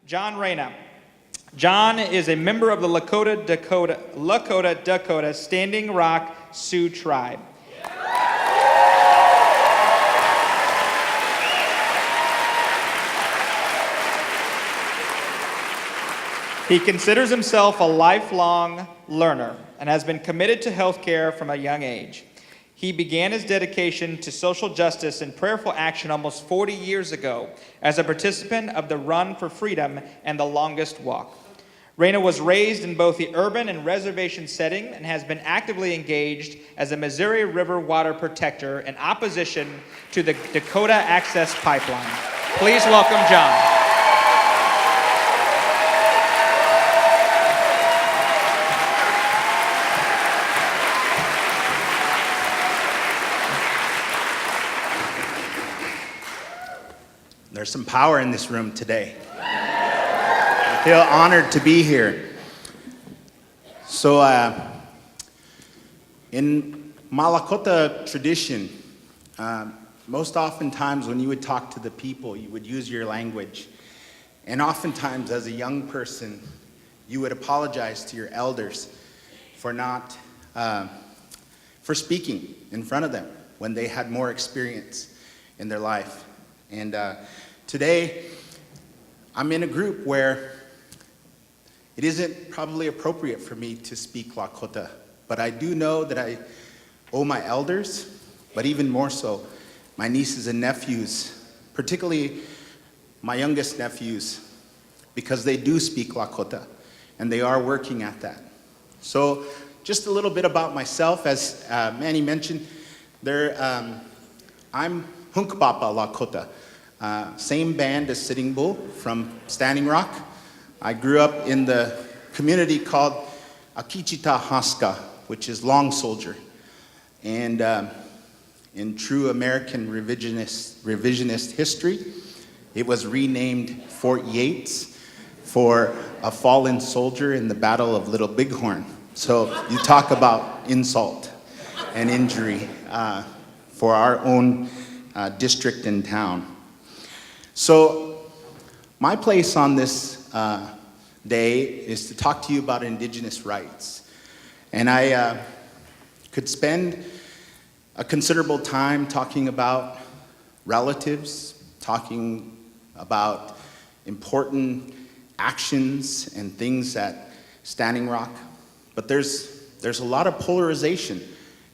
John Reyna. John is a member of the Lakota Standing Rock Sioux tribe. He considers himself a lifelong learner and has been committed to healthcare from a young age. He began his dedication to social justice and prayerful action almost 40 years ago as a participant of the Run for Freedom and the Longest Walk. Reyna was raised in both the urban and reservation setting and has been actively engaged as a Missouri River water protector in opposition to the Dakota Access Pipeline. Please welcome John. There's some power in this room today. I feel honored to be here. So in Lakota tradition, most oftentimes when you would talk to the people, you would use your language. And oftentimes as a young person, you would apologize to your elders for not, for speaking in front of them when they had more experience in their life. And today, I'm in a group where it isn't probably appropriate for me to speak Lakota, but I do know that I owe my elders, but even more so, my nieces and nephews, particularly my youngest nephews, because they do speak Lakota, and they are working at that. So just a little bit about myself, as Manny mentioned, I'm Hunkpapa Lakota. Same band as Sitting Bull from Standing Rock. I grew up in the community called Akichita Haska, which is Long Soldier. And in true American revisionist history, it was renamed Fort Yates for a fallen soldier in the Battle of Little Bighorn. So you talk about insult and injury for our own district and town. So my place on this day is to talk to you about Indigenous rights. And I could spend a considerable time talking about relatives, talking about important actions and things at Standing Rock. But there's a lot of polarization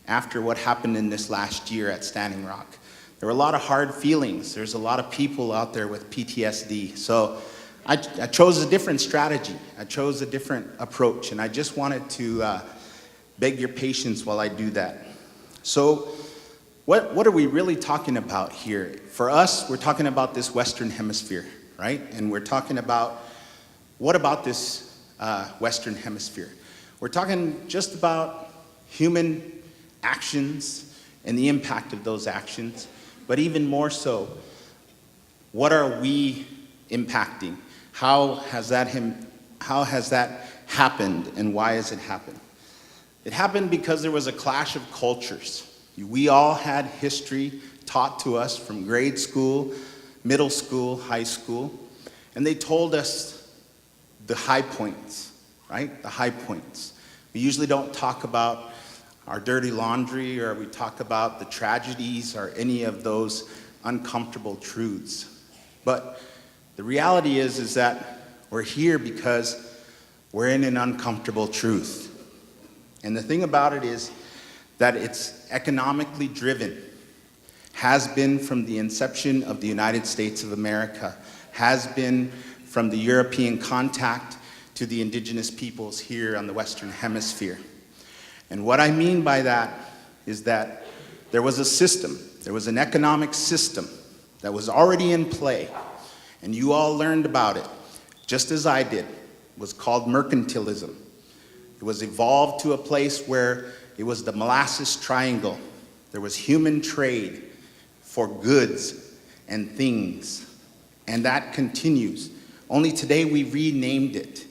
after what happened in this last year at Standing Rock. There were a lot of hard feelings. There's a lot of people out there with PTSD. So I chose a different strategy. I chose a different approach, and I just wanted to beg your patience while I do that. So what are we really talking about here? For us, we're talking about this Western Hemisphere, right? And we're talking about, what about this Western Hemisphere? We're talking just about human actions and the impact of those actions. But even more so, what are we impacting? How has that happened, and why has it happened? It happened because there was a clash of cultures. We all had history taught to us from grade school, middle school, high school, and they told us the high points, right? The high points. We usually don't talk about our dirty laundry, or we talk about the tragedies, or any of those uncomfortable truths. But the reality is that we're here because we're in an uncomfortable truth. And the thing about it is that it's economically driven, has been from the inception of the United States of America, has been from the European contact to the indigenous peoples here on the Western Hemisphere. And what I mean by that is that there was a system, there was an economic system that was already in play, and you all learned about it, just as I did. It was called mercantilism. It was evolved to a place where it was the molasses triangle. There was human trade for goods and things, and that continues. Only today we renamed it.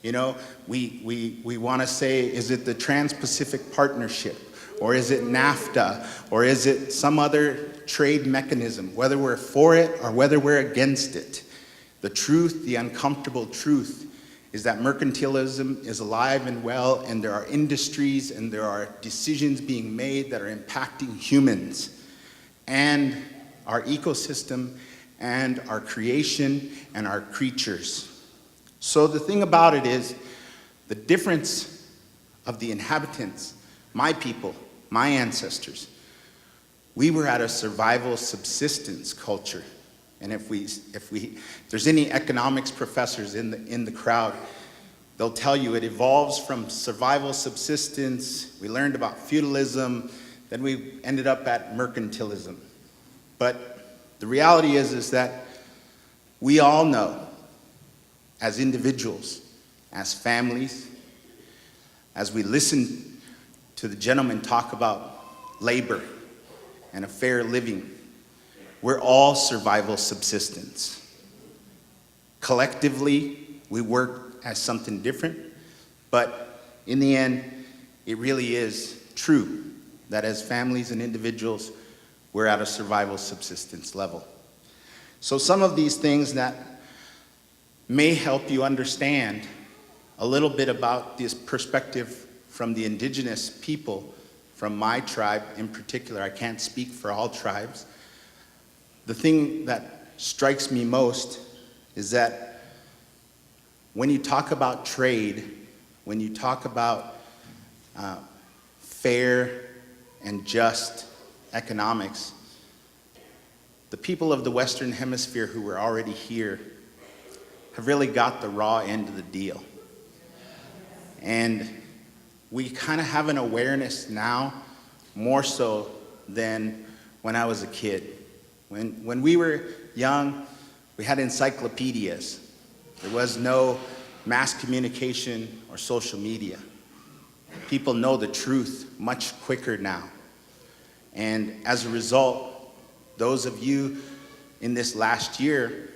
You know, we want to say, is it the Trans-Pacific Partnership? Or is it NAFTA? Or is it some other trade mechanism? Whether we're for it or whether we're against it, The truth, the uncomfortable truth, is that mercantilism is alive and well, and there are industries and there are decisions being made that are impacting humans and our ecosystem and our creation and our creatures. So the thing about it is, the difference of the inhabitants, my people, my ancestors, we were at a survival subsistence culture. And if there's any economics professors in the crowd, they'll tell you it evolves from survival subsistence. We learned about feudalism, then we ended up at mercantilism. But the reality is that we all know, as individuals, as families, as we listen to the gentleman talk about labor and a fair living, we're all survival subsistence. Collectively, we work as something different, but in the end, it really is true that as families and individuals, we're at a survival subsistence level. So some of these things that may help you understand a little bit about this perspective from the indigenous people, from my tribe in particular. I can't speak for all tribes. The thing that strikes me most is that when you talk about trade, when you talk about fair and just economics, the people of the Western Hemisphere who were already here have really got the raw end of the deal. And we kind of have an awareness now, more so than when I was a kid. When we were young, we had encyclopedias. There was no mass communication or social media. People know the truth much quicker now. And as a result, those of you in this last year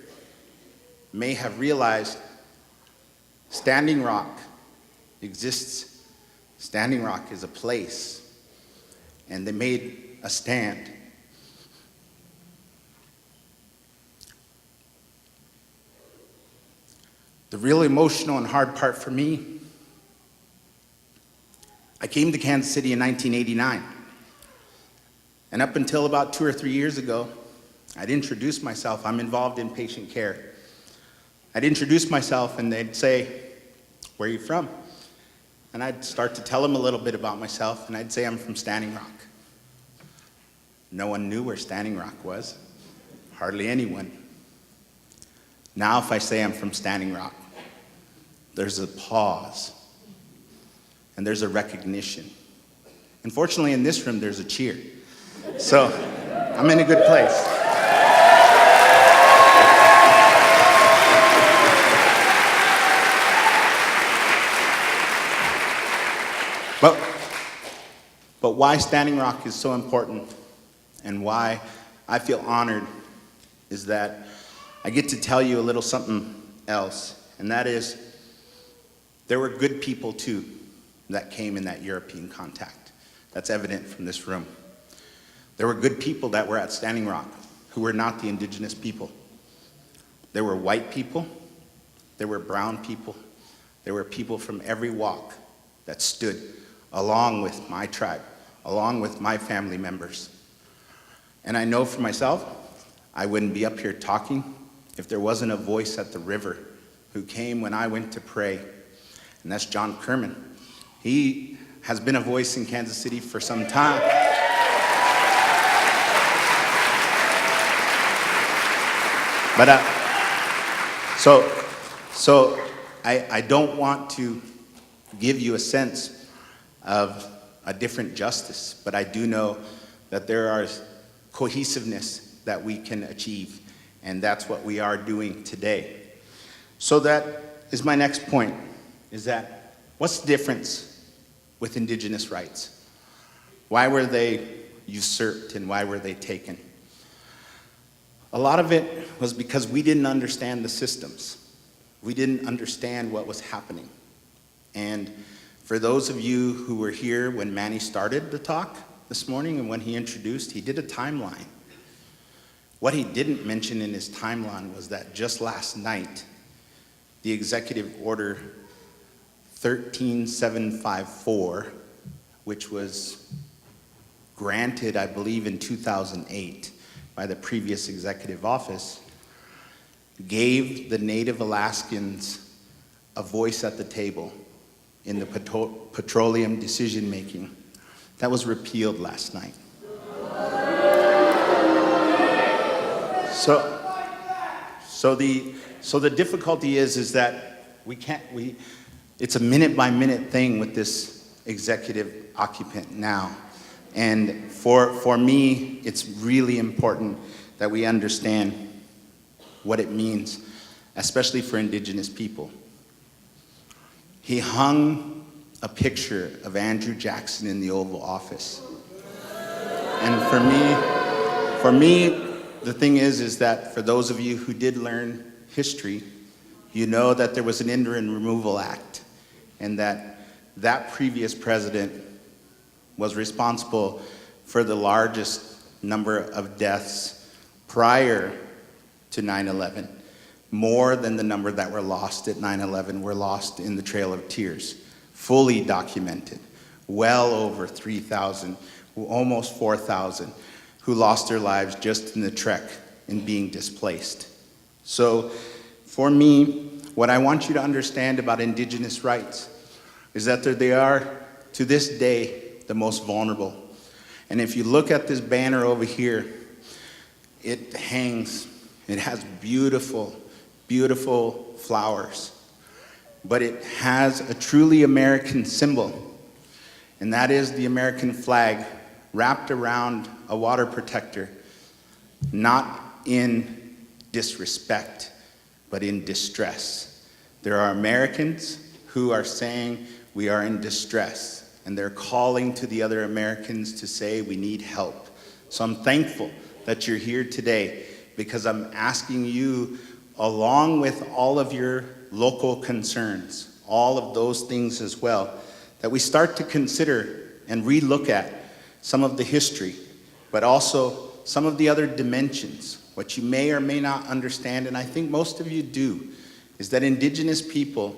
may have realized Standing Rock exists. Standing Rock is a place, and they made a stand. The real emotional and hard part for me, I came to Kansas City in 1989. And up until about 2 or 3 years ago, I'd introduce myself. I'm involved in patient care. I'd introduce myself and they'd say, "Where are you from?" And I'd start to tell them a little bit about myself, and I'd say I'm from Standing Rock. No one knew where Standing Rock was. Hardly anyone. Now if I say I'm from Standing Rock, there's a pause, and there's a recognition. Unfortunately, in this room, there's a cheer. So, I'm in a good place. But why Standing Rock is so important and why I feel honored is that I get to tell you a little something else, and that is there were good people too that came in that European contact. That's evident from this room. There were good people that were at Standing Rock who were not the indigenous people. There were white people, there were brown people, there were people from every walk that stood along with my tribe, along with my family members. And I know for myself, I wouldn't be up here talking if there wasn't a voice at the river who came when I went to pray, and that's John Kerman. He has been a voice in Kansas City for some time. But so I don't want to give you a sense of a different justice, but I do know that there are cohesiveness that we can achieve, and that's what we are doing today. So that is my next point, is that what's the difference with indigenous rights? Why were they usurped and why were they taken? A lot of it was because we didn't understand the systems. We didn't understand what was happening. And for those of you who were here when Manny started the talk this morning and when he introduced, he did a timeline. What he didn't mention in his timeline was that just last night, the Executive Order 13754, which was granted, I believe, in 2008 by the previous executive office, gave the Native Alaskans a voice at the table in the petroleum decision-making. That was repealed last night. So the difficulty is that it's a minute-by-minute thing with this executive occupant now. And for me, it's really important that we understand what it means, especially for Indigenous people. He hung a picture of Andrew Jackson in the Oval Office. And for me, the thing is that for those of you who did learn history, you know that there was an Indian Removal Act, and that previous president was responsible for the largest number of deaths prior to 9/11. More than the number that were lost at 9/11 were lost in the Trail of Tears, fully documented. Well over 3,000, almost 4,000, who lost their lives just in the trek in being displaced. So for me, what I want you to understand about Indigenous rights is that they are, to this day, the most vulnerable. And if you look at this banner over here, it hangs, it has beautiful, beautiful flowers, but it has a truly American symbol, and that is the American flag wrapped around a water protector, not in disrespect, but in distress. There are Americans who are saying we are in distress, and they're calling to the other Americans to say we need help. So I'm thankful that you're here today, because I'm asking you, along with all of your local concerns, all of those things as well, that we start to consider and relook at some of the history, but also some of the other dimensions. What you may or may not understand, and I think most of you do, is that Indigenous people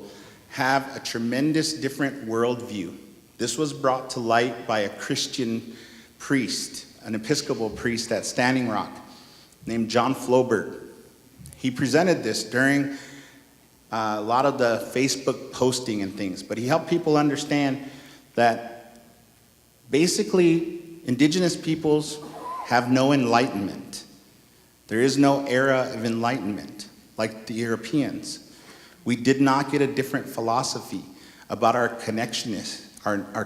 have a tremendous different worldview. This was brought to light by a Christian priest, an Episcopal priest at Standing Rock, named John Floberg. He presented this during a lot of the Facebook posting and things, but he helped people understand that basically Indigenous peoples have no enlightenment. There is no era of enlightenment like the Europeans. We did not get a different philosophy about our connections and our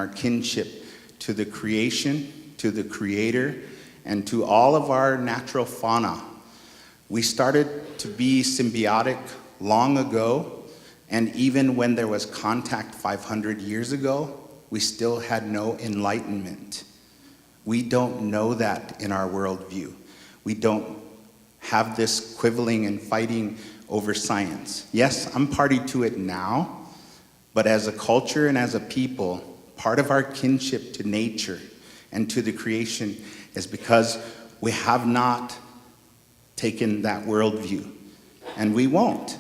kinship to the creation, to the Creator, and to all of our natural fauna. We started to be symbiotic long ago, and even when there was contact 500 years ago, we still had no enlightenment. We don't know that in our worldview. We don't have this quibbling and fighting over science. Yes, I'm party to it now, but as a culture and as a people, part of our kinship to nature and to the creation is because we have not taken that worldview, and we won't.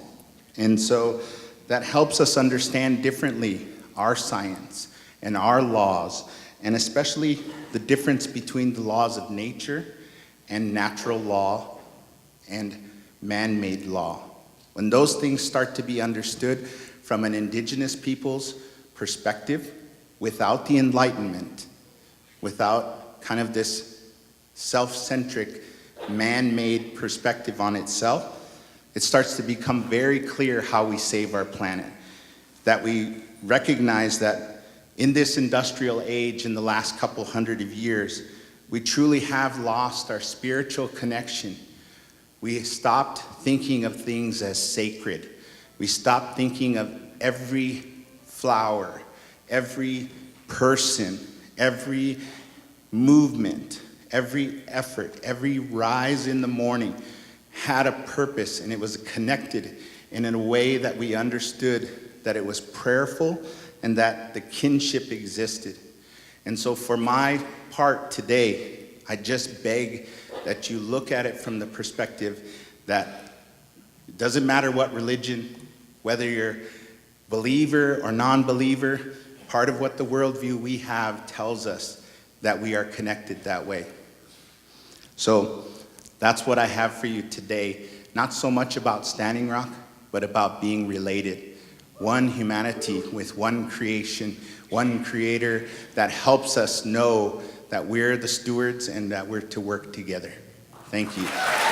And so that helps us understand differently our science and our laws, and especially the difference between the laws of nature and natural law and man-made law. When those things start to be understood from an Indigenous people's perspective, without the Enlightenment, without kind of this self-centric, man-made perspective on itself, it starts to become very clear how we save our planet. That we recognize that in this industrial age, in the last couple hundred of years, we truly have lost our spiritual connection. We stopped thinking of things as sacred. We stopped thinking of every flower, every person, every movement, every effort, every rise in the morning had a purpose, and it was connected in a way that we understood that it was prayerful and that the kinship existed. And so for my part today, I just beg that you look at it from the perspective that it doesn't matter what religion, whether you're believer or non-believer, part of what the worldview we have tells us that we are connected that way. So that's what I have for you today. Not so much about Standing Rock, but about being related. One humanity with one creation, one creator that helps us know that we're the stewards and that we're to work together. Thank you.